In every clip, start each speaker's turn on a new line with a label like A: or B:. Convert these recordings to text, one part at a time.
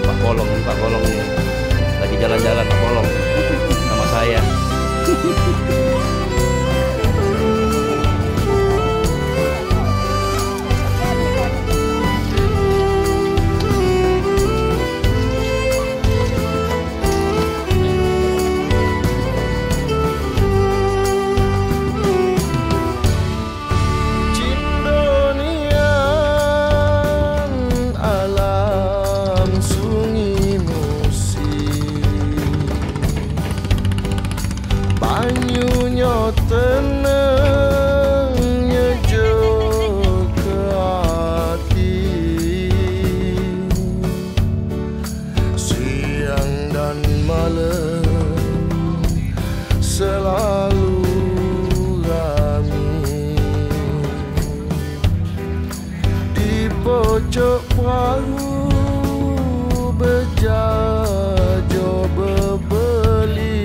A: Pak Kolong nih, Pak Kolong nih. Lagi jalan-jalan Pak Kolong sama saya.
B: Tenangnya ke hati, siang dan malam selalu rami di pojok perahu berjajo berbeli.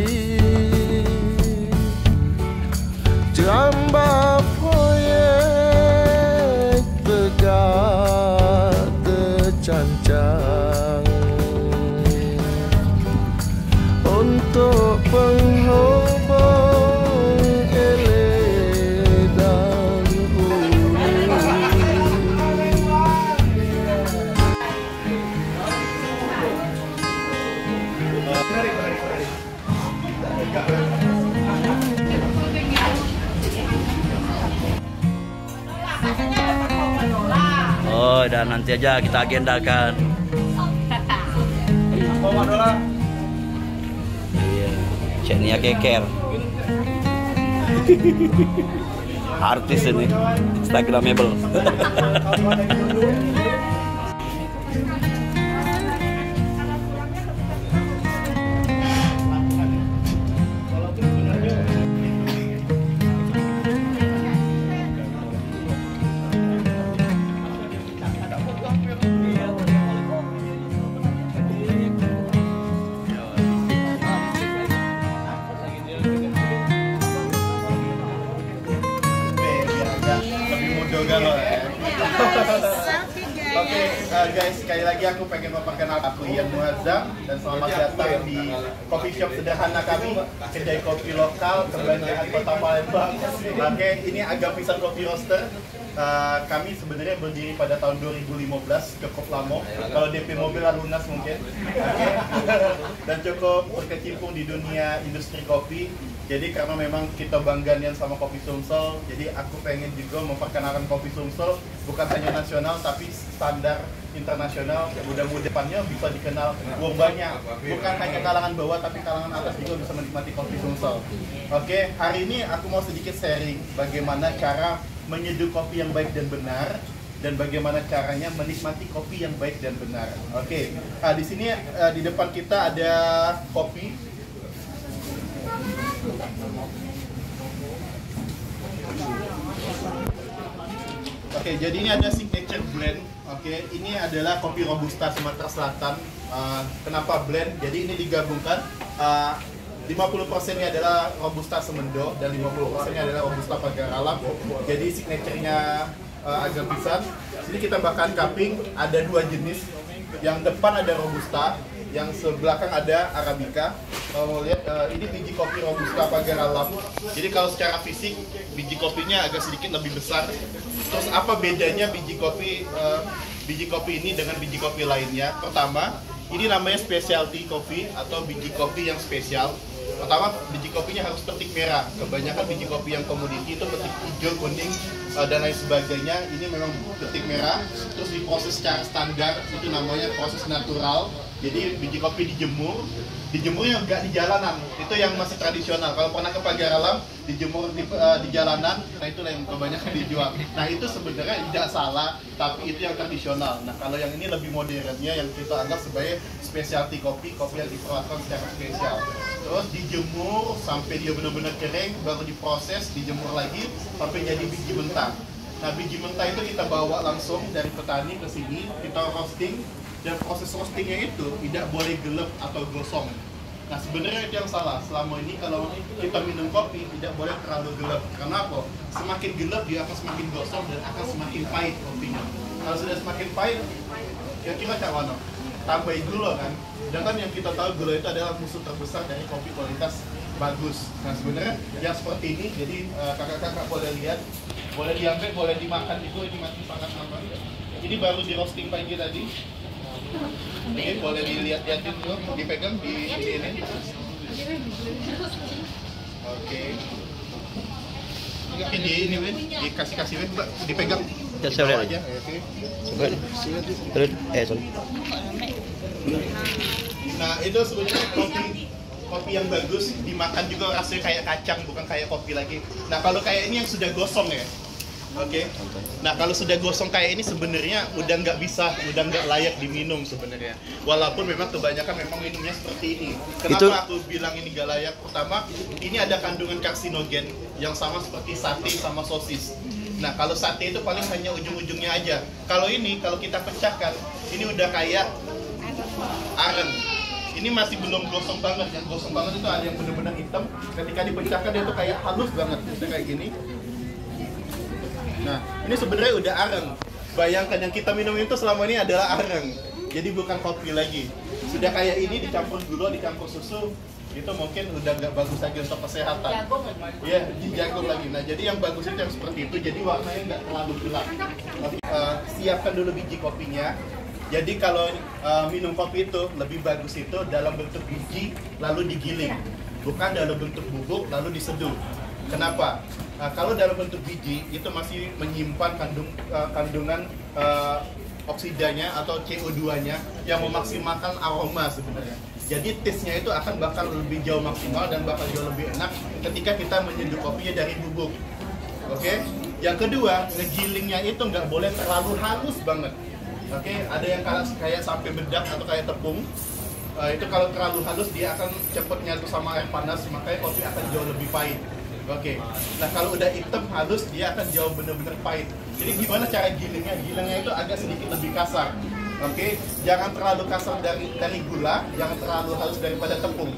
B: Gambar proyek tegak tercancang untuk penghubung eleh dan hulu.
A: Oh, dan nanti aja kita agendakan. Iya, Chenia Keker. Artis ini, Instagramable.
C: Oke, guys, sekali lagi aku pengen memperkenalkan aku Ian Muazzam dan selamat datang di coffee shop sederhana kami, kedai kopi lokal kebanggaan Kota Palembang. Oke, ini Agapisan Coffee Roaster. Kami sebenarnya berdiri pada tahun 2015, cukup lama. Kalau DP mobil lunas mungkin. Oke. Dan cukup berkecimpung di dunia industri kopi. Jadi karena memang kita banggaan sama kopi Sumsel, jadi aku pengen juga memperkenalkan kopi Sumsel bukan hanya nasional tapi standar internasional. Mudah-mudahan depannya bisa dikenal banyak, bukan hanya kalangan bawah tapi kalangan atas juga bisa menikmati kopi Sumsel. Oke, hari ini aku mau sedikit sharing bagaimana cara menyeduh kopi yang baik dan benar dan bagaimana caranya menikmati kopi yang baik dan benar. Oke, di sini di depan kita ada kopi. Oke, jadi ini ada signature blend. Oke, ini adalah kopi Robusta Sumatera Selatan. Kenapa blend? Jadi ini digabungkan. 50%-nya adalah Robusta Semendo dan 50%-nya adalah Robusta Pagar Alam. Jadi signature-nya Agapisan. Sini kita bahkan cupping ada dua jenis. Yang depan ada Robusta, yang sebelakang ada Arabica. Kalau mau lihat, ini biji kopi Robusta Pagar Alam. Jadi kalau secara fisik, biji kopinya agak sedikit lebih besar. Terus apa bedanya biji kopi ini dengan biji kopi lainnya? Pertama, ini namanya specialty coffee atau biji kopi yang spesial. Pertama, biji kopinya harus petik merah. Kebanyakan biji kopi yang komoditi itu petik hijau, kuning, dan lain sebagainya. Ini memang petik merah. Terus diproses secara standar, itu namanya proses natural. Jadi biji kopi dijemurnya nggak di jalanan. Itu yang masih tradisional. Kalau pernah ke Pagar Alam, dijemur di jalanan, nah itulah yang kebanyakan dijual. Nah itu sebenarnya tidak salah, tapi itu yang tradisional. Nah kalau yang ini lebih modernnya, yang kita anggap sebagai specialty kopi yang diperawatkan secara spesial. Terus dijemur sampai dia benar-benar kering, baru diproses, dijemur lagi sampai jadi biji mentah. Nah biji mentah itu kita bawa langsung dari petani ke sini, kita roasting, dan proses roastingnya itu tidak boleh gelap atau gosong. Nah sebenarnya itu yang salah. Selama ini kalau kita minum kopi tidak boleh terlalu gelap. Karena apa? Semakin gelap dia akan semakin gosong dan akan semakin pahit kopinya. Kalau sudah semakin pahit, kira-kira Cak Wano? tambahin gula kan. Sedangkan yang kita tahu gula itu adalah musuh terbesar dari kopi kualitas bagus. Nah sebenarnya yang seperti ini, jadi kakak-kakak boleh lihat, boleh diambil, boleh dimakan itu, ini masih sangat aman. Ini baru di roasting pagi tadi. Oke, boleh dilihat-lihatin dulu, dipegang di ini. Oke. Oke, di ini Win, dikasih Win, Mbak, dipegang.
A: Ya, saya lihat
C: aja. Oke.
A: Coba. Terus sorry.
C: Nah, itu sebenarnya kopi yang bagus dimakan juga rasanya kayak kacang, bukan kayak kopi lagi. Nah, kalau kayak ini yang sudah gosong ya. Oke. Nah, kalau sudah gosong kayak ini sebenarnya udah nggak layak diminum sebenarnya. Walaupun memang kebanyakan memang minumnya seperti ini. Kenapa aku bilang ini nggak layak? Pertama, ini ada kandungan karsinogen yang sama seperti sate sama sosis. Nah, kalau sate itu paling hanya ujung-ujungnya aja. Kalau ini, kalau kita pecahkan, ini udah kayak aren. Ini masih belum gosong banget. Yang gosong banget itu ada yang benar-benar hitam. Ketika dipecahkan dia tuh kayak halus banget, itu kayak gini. Nah, ini sebenarnya udah areng. Bayangkan yang kita minum itu selama ini adalah areng. Jadi bukan kopi lagi. Sudah kayak ini dicampur gula, dicampur susu, itu mungkin udah nggak bagus lagi untuk kesehatan. Iya, jagung lagi. Nah, jadi yang bagus itu yang seperti itu. Jadi warnanya nggak terlalu gelap. Siapkan dulu biji kopinya. Jadi kalau minum kopi itu lebih bagus itu dalam bentuk biji lalu digiling, bukan dalam bentuk bubuk lalu diseduh. Kenapa? Kalau dalam bentuk biji itu masih menyimpan kandungan oksidanya atau CO2-nya yang memaksimalkan aroma sebenarnya. Jadi taste-nya itu akan bakal lebih jauh maksimal dan bakal jauh lebih enak ketika kita menyeduh kopinya dari bubuk. Oke? Yang kedua, ngegilingnya itu nggak boleh terlalu halus banget. Oke? Ada yang kayak sampai bedak atau kayak tepung. Itu kalau terlalu halus dia akan cepet nyatu sama air panas, makanya kopi akan jauh lebih pahit. Oke, nah kalau udah hitam halus dia akan jauh bener-bener pahit. Jadi gimana cara gilingnya? Gilingnya itu agak sedikit lebih kasar. Oke, jangan terlalu kasar dari gula, jangan terlalu halus daripada tepung.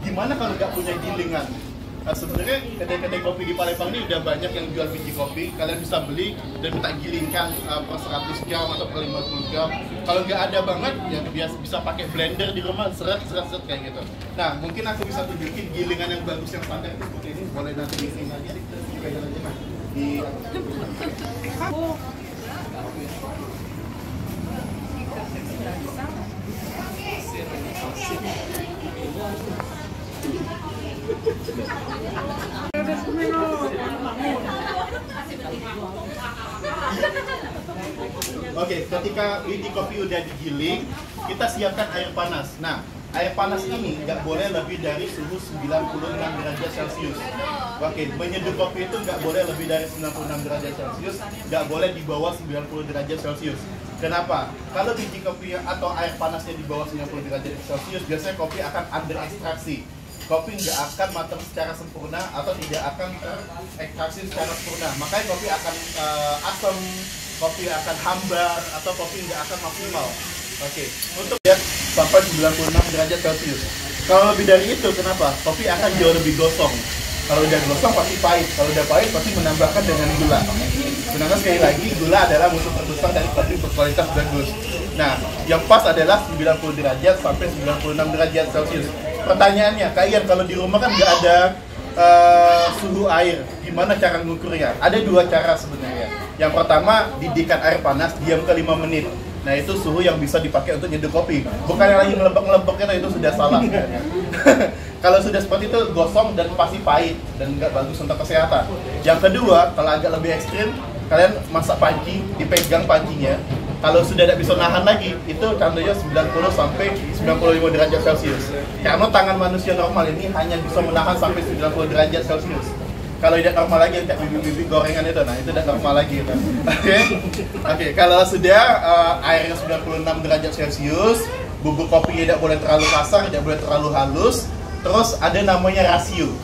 C: Gimana kalau nggak punya gilingan? Nah, sebenarnya kedai-kedai kopi di Palembang ini udah banyak yang jual biji kopi. Kalian bisa beli dan minta gilingkan per 100 gram atau per 50 gram. Kalau nggak ada banget, ya bisa pakai blender di rumah, seret kayak gitu. Nah, mungkin aku bisa tunjukin gilingan yang bagus yang standar itu seperti ini. Boleh nanti di sini aja, dipegang aja Mas. Oke, ketika biji kopi udah digiling, kita siapkan air panas. Nah, air panas ini nggak boleh lebih dari suhu 96 derajat Celcius. Oke, menyeduh kopi itu nggak boleh lebih dari 96 derajat Celcius, nggak boleh di bawah 90 derajat Celcius. Kenapa? Kalau biji kopi atau air panasnya di bawah 90 derajat Celcius, biasanya kopi akan under ekstraksi. Kopi nggak akan matang secara sempurna atau tidak akan terekstraksi secara sempurna. Makanya kopi akan asam, kopi akan hambar, atau kopi nggak akan maksimal. Oke, untuk lihat sampai 96 derajat Celcius. Kalau lebih dari itu, kenapa? Kopi akan jauh lebih gosong. Kalau udah gosong pasti pahit. Kalau udah pahit pasti menambahkan dengan gula. Sedangkan sekali lagi, gula adalah musuh terbesar dari kopi berkualitas bagus. Nah, yang pas adalah 90 derajat sampai 96 derajat Celcius. Pertanyaannya, kalian kalau di rumah kan nggak ada suhu air, gimana cara ngukurnya? Ada dua cara sebenarnya. Yang pertama, didihkan air panas, diam ke 5 menit. Nah, itu suhu yang bisa dipakai untuk nyeduh kopi. Bukan yang lagi ngelebek-ngelebeknya, itu sudah salah. Kalau sudah seperti itu, gosong dan pasti pahit dan nggak bagus untuk kesehatan. Yang kedua, kalau agak lebih ekstrim, kalian masak panci, dipegang pancinya. Kalau sudah tidak bisa nahan lagi, itu contohnya 90 sampai 95 derajat Celcius. Karena tangan manusia normal ini hanya bisa menahan sampai 90 derajat Celcius. Kalau tidak normal lagi, kayak bibi-bibi gorengan itu, nah itu tidak normal lagi. Oke, kalau sudah airnya 96 derajat Celcius, bubuk kopinya tidak boleh terlalu kasar, tidak boleh terlalu halus. Terus ada namanya rasio.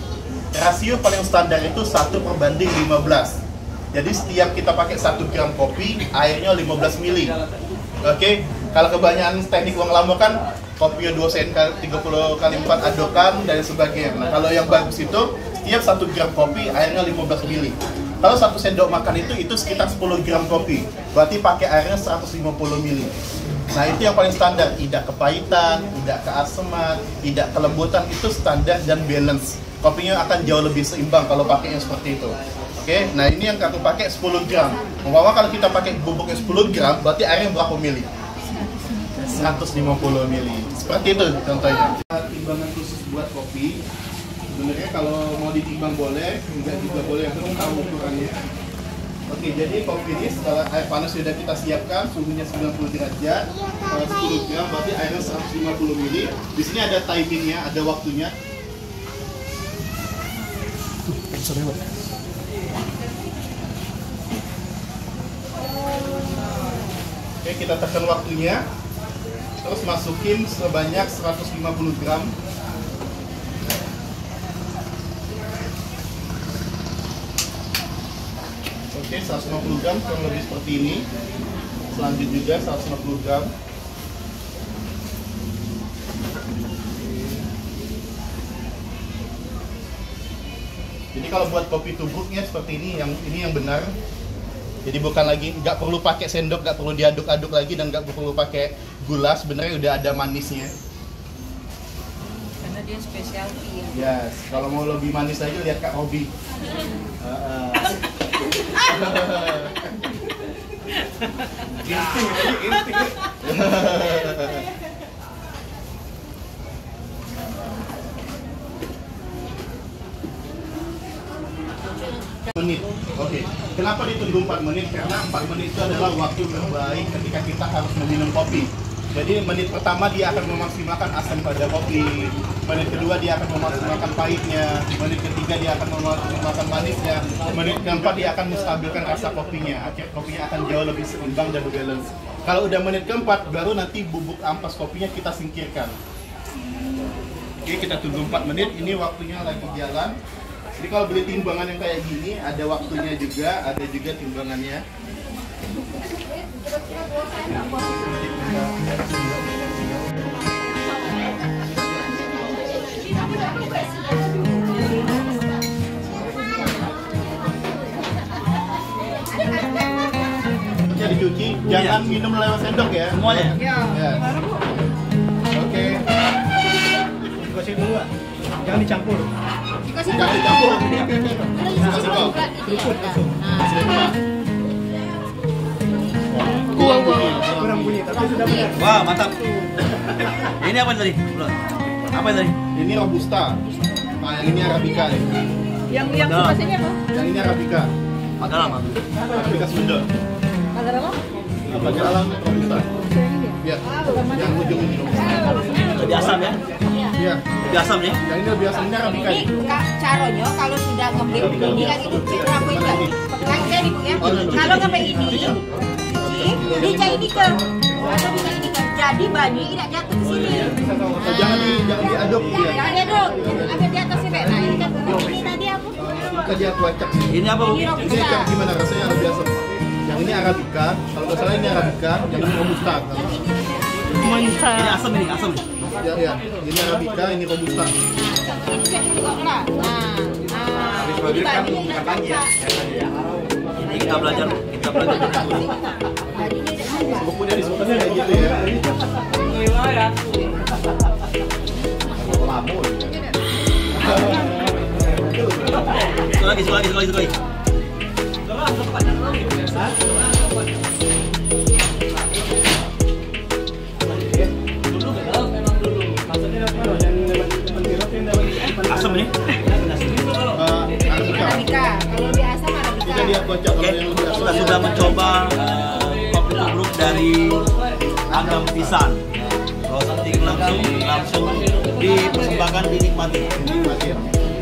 C: Rasio paling standar itu 1/15. Jadi setiap kita pakai 1 gram kopi, airnya 15 ml. Oke, kalau kebanyakan teknik uang lama kan kopinya 2 sen 30 kali 4 adokan dan sebagainya. Nah, kalau yang bagus itu setiap 1 gram kopi airnya 15 ml. Kalau 1 sendok makan itu sekitar 10 gram kopi. Berarti pakai airnya 150 ml. Nah itu yang paling standar, tidak kepahitan, tidak keaseman, tidak kelembutan, itu standar dan balance. Kopinya akan jauh lebih seimbang kalau pakai yang seperti itu. Oke, nah ini yang aku pakai 10 gram. Umpama kalau kita pakai bubuknya 10 gram, berarti airnya berapa mili? 150 mili. Seperti itu contohnya. Timbangan khusus buat kopi. Sebenarnya kalau mau ditimbang boleh, enggak juga boleh, yang penting tahu ukurannya. Oke, jadi kopi ini setelah air panas sudah kita siapkan, suhunya 90 derajat, 10 gram, berarti airnya 150 mili. Di sini ada timingnya, ada waktunya. Oke, kita tekan waktunya. Terus masukin sebanyak 150 gram. Oke, 150 gram kurang lebih seperti ini. Selanjutnya juga 150 gram. Jadi kalau buat kopi tubruknya seperti ini yang benar. Jadi bukan lagi, nggak perlu pakai sendok, nggak perlu diaduk-aduk lagi, dan nggak perlu pakai gula. Sebenarnya udah ada manisnya.
D: Karena dia specialty ya.
C: Yes, kalau mau lebih manis lagi lihat Kak Robi. Insting. Menit. Oke. Kenapa ditunggu 4 menit? Karena 4 menit itu adalah waktu terbaik ketika kita harus meminum kopi. Jadi menit pertama dia akan memaksimalkan asam pada kopi, menit kedua dia akan memaksimalkan pahitnya, menit ketiga dia akan memaksimalkan manisnya, menit keempat dia akan menstabilkan rasa kopinya. Akhir kopinya akan jauh lebih seimbang dan balance. Kalau udah menit keempat, baru nanti bubuk ampas kopinya kita singkirkan. Oke, kita tunggu 4 menit. Ini waktunya lagi jalan. Jadi kalau beli timbangan yang kayak gini, ada waktunya juga, ada juga timbangannya. Dicuci, jangan minum lewat sendok ya.
A: Semuanya?
C: Ya. Oke.
B: Dikasih dulu, Pak. Jangan dicampur.
C: Jangan dicampur. Kasih kok.
B: Kurang bunyi, tapi sudah benar.
A: Wah, mantap. Ini apa tadi? Bro? Apa tadi?
C: Ini robusta. Nah, yang ini arabica nih.
D: Yang sebelah sini apa?
C: Yang ini arabica.
A: Agak lama.
C: Arabica Sunda.
D: Agar apa?
C: Arabica alam robusta. Iya. Yang ujung ini robusta.
A: Lebih asam ya?
C: Iya.
A: Lebih asam ya?
C: Yang ini lebih asam, ini arabica.
D: Ini Kak Caronyo kalau sudah ngebeli ini kan itu aku enggak. Kan saya ibu ya. Kalau ngebeli ini dicai ini ke atau dicai ini ke. Jadi bani tidak jatuh di sini.
C: Jangan diaduk dia.
D: Jangan diaduk. Agak di atas sini. Nah, ini kan ini tadi aku.
C: Tadi aku acak sih.
A: Ini apa, Bu?
D: Ini
C: Ini
D: robusta.
C: yang gimana rasanya lebih asam? Yang ini arabica, kalau nggak salah ini arabica, yang ini robusta.
A: Ini asam ini, asam.
C: Ya. Ini arabica, ini robusta.
D: Ini kan juga lah. Nah. Ini bani tidak jatuh.
A: Ini kita belajar.
C: Bukunya disebutnya kayak gitu ya.
A: Sekali lagi. Asam ini?
D: Arabica. Kalau di asam arabica.
C: Kita lihat kocok kalau yang lebih asam.
A: Kita sudah mencoba kopi tubruk dari Agam Pisan. Roasting langsung dipersembahkan dinikmati.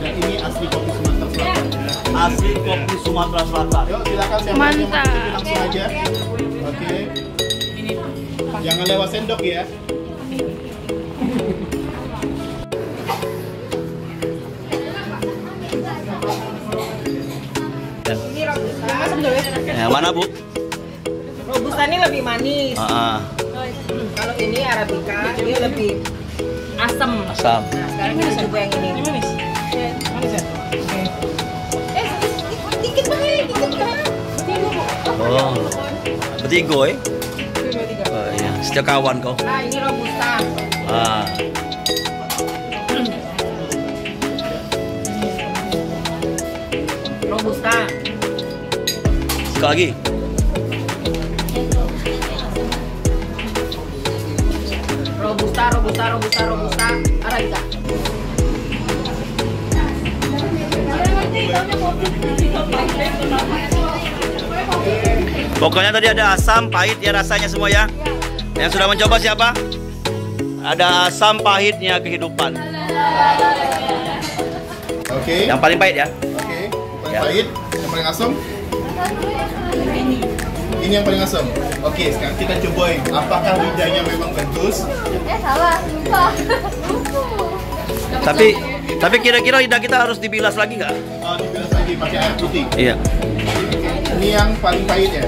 C: Dan ini asli kopi Sumatera Selatan.
A: Asli kopi Sumatera Selatan.
C: Yuk silakan siapa yang mau kopi langsung aja. Oke. Jangan lewat sendok ya.
D: Ini robusta sebenarnya.
A: Yang mana, Bu?
D: Robusta ini lebih manis. Kalau ini arabica, dia lebih asam.
A: Asam.
D: Nah, sekarang kita coba yang ini. Ini manis. Manis ya? Dikit banget.
A: Oh, bertiga ya?
D: Dua, tiga.
A: Oh iya. Sejakawan kau.
D: Nah, ini robusta.
A: Ah.
D: Robusta.
A: Sekali lagi.
D: Robusta. Arabica.
A: Pokoknya tadi ada asam, pahit ya rasanya semua ya. Yang sudah mencoba siapa? Ada asam pahitnya kehidupan.
C: Oke.
A: Yang paling pahit ya.
C: Oke. Paling
A: Ya.
C: pahit, yang paling asam. Ini yang paling asam. Oke, sekarang kita cobain. Apakah lidahnya memang bagus?
E: Salah, lupa.
A: Tapi kira-kira lidah kita harus dibilas lagi nggak?
C: Dibilas lagi pakai air putih.
A: Iya.
C: Ini yang paling pahit ya.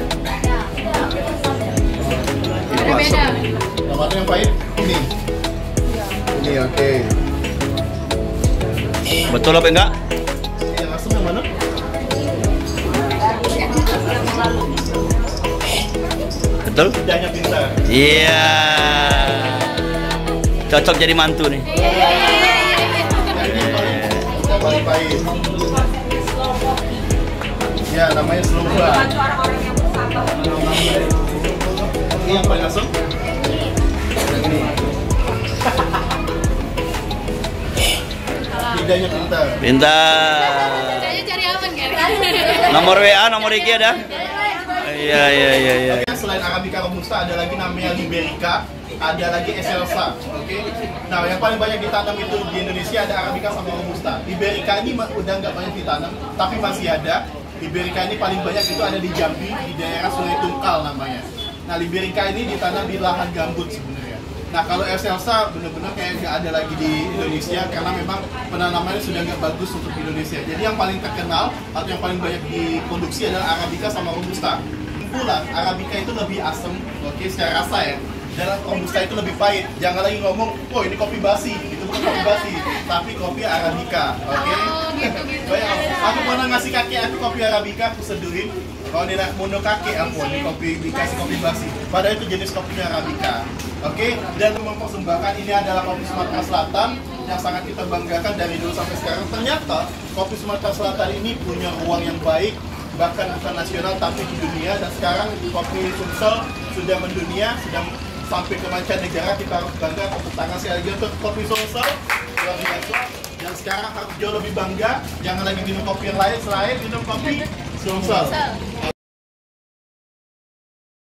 E: Beda.
C: Yang mana yang pahit? Ini. Ini oke.
A: Betul apa enggak?
C: Yang asam yang mana?
A: Betul?
C: Lidahnya pintar.
A: Iya. Cocok jadi mantu nih.
C: Yang paling pahit. Ya, namanya Slova. Ini yang paling asam? Yang ini. Lidahnya pintar.
A: Pintar.
E: Saya cari apa nih?
A: Nomor WA, nomor IG ada? Iya.
C: Oke, selain Arabica Robusta ada lagi namanya Liberica, ada lagi Excelsa. Oke. Nah, yang paling banyak ditanam itu di Indonesia ada Arabica sama Robusta. Liberica ini udah nggak banyak ditanam, tapi masih ada. Liberica ini paling banyak itu ada di Jambi, di daerah Sungai Tungkal namanya. Nah, Liberica ini ditanam di lahan gambut sebenarnya. Nah, kalau Excelsa benar-benar kayak nggak ada lagi di Indonesia karena memang penanamannya sudah nggak bagus untuk di Indonesia. Jadi yang paling terkenal atau yang paling banyak diproduksi adalah Arabica sama Robusta. Kesimpulan, Arabica itu lebih asam, oke, secara rasa ya. Dan Robusta itu lebih pahit. Jangan lagi ngomong, oh ini kopi basi, itu bukan kopi basi, tapi kopi Arabica, oke? Bayang, aku pernah ngasih kakek aku kopi Arabica, aku seduhin. Kalau dia nak mono kakek aku, ini kopi dikasih kopi basi. Padahal itu jenis kopinya Arabica, oke? Dan mempersembahkan ini adalah kopi Sumatera Selatan yang sangat kita banggakan dari dulu sampai sekarang. Ternyata kopi Sumatera Selatan ini punya ruang yang baik, bahkan bukan nasional tapi di dunia. Dan sekarang kopi Sumsel sudah mendunia, sudah sampai ke mancanegara. Kita harus bangga, tepuk tangan sekali lagi untuk kopi Sumsel, luar biasa. Dan sekarang harus jauh lebih bangga, jangan lagi minum kopi yang lain selain minum kopi Sumsel.